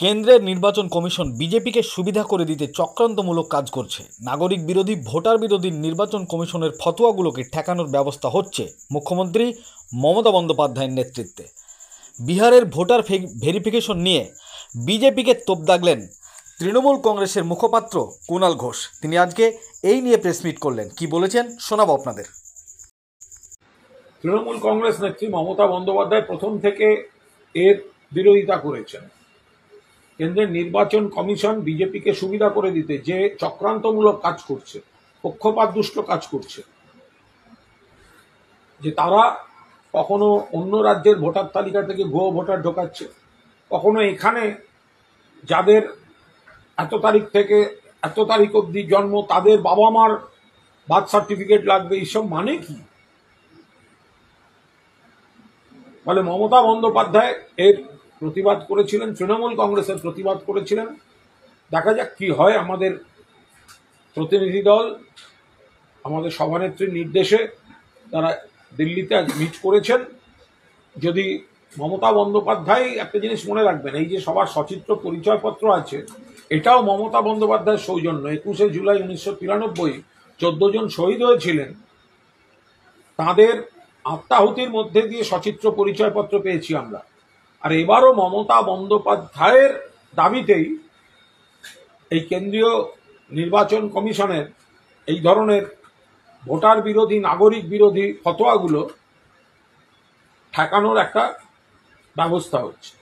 কেন্দ্রের নির্বাচন কমিশন বিজেপিকে সুবিধা করে দিতে চক্রান্তমূলক কাজ করছে। নাগরিক বিরোধী, ভোটার বিরোধী নির্বাচন কমিশনের ফতোয়াগুলোকে ঠেকানোর ব্যবস্থা হচ্ছে মুখ্যমন্ত্রী মমতা বন্দ্যোপাধ্যায়ের নেতৃত্বে। বিহারের ভোটার ভেরিফিকেশন নিয়ে বিজেপিকে তোপ দাগলেন তৃণমূল কংগ্রেসের মুখপাত্র কুণাল ঘোষ। তিনি আজকে এই নিয়ে প্রেসমিট করলেন। কি বলেছেন শোনাবো আপনাদের। তৃণমূল কংগ্রেস নেত্রী মমতা বন্দ্যোপাধ্যায় প্রথম থেকে এর বিরোধিতা করেছেন। কেন্দ্রের নির্বাচন কমিশন বিজেপিকে সুবিধা করে দিতে যে চক্রান্তমূলক কাজ করছে, পক্ষপাতদুষ্ট কাজ করছে, যে তারা কখনো অন্য রাজ্যের ভোটার তালিকা থেকে ভুয়ো ভোটার ঢোকাচ্ছে, কখনো এখানে যাদের এত তারিখ থেকে এত তারিখ অবধি জন্ম তাদের বাবা মার বার্থ সার্টিফিকেট লাগবে। এইসব মানে কি? ফলে মমতা বন্দ্যোপাধ্যায় এর প্রতিবাদ করেছিলেন, তৃণমূল কংগ্রেসের প্রতিবাদ করেছিলেন। দেখা যাক কি হয়। আমাদের প্রতিনিধি দল আমাদের সভানেত্রীর নির্দেশে তারা দিল্লিতে আজ মিট করেছেন। যদি মমতা বন্দ্যোপাধ্যায়, একটা জিনিস মনে রাখবেন, এই যে সবার সচিত্র পরিচয়পত্র আছে, এটাও মমতা বন্দ্যোপাধ্যায়ের সৌজন্য। 21শে জুলাই 1993 14 জন শহীদ হয়েছিলেন, তাদের আত্মাহুতির মধ্যে দিয়ে সচিত্র পরিচয়পত্র পেয়েছি আমরা। আর এবারও মমতা বন্দ্যোপাধ্যায়ের দাবিতেই এই কেন্দ্রীয় নির্বাচন কমিশনের এই ধরনের ভোটার বিরোধী, নাগরিক বিরোধী ফতোয়াগুলো ঠেকানোর একটা ব্যবস্থা হচ্ছে।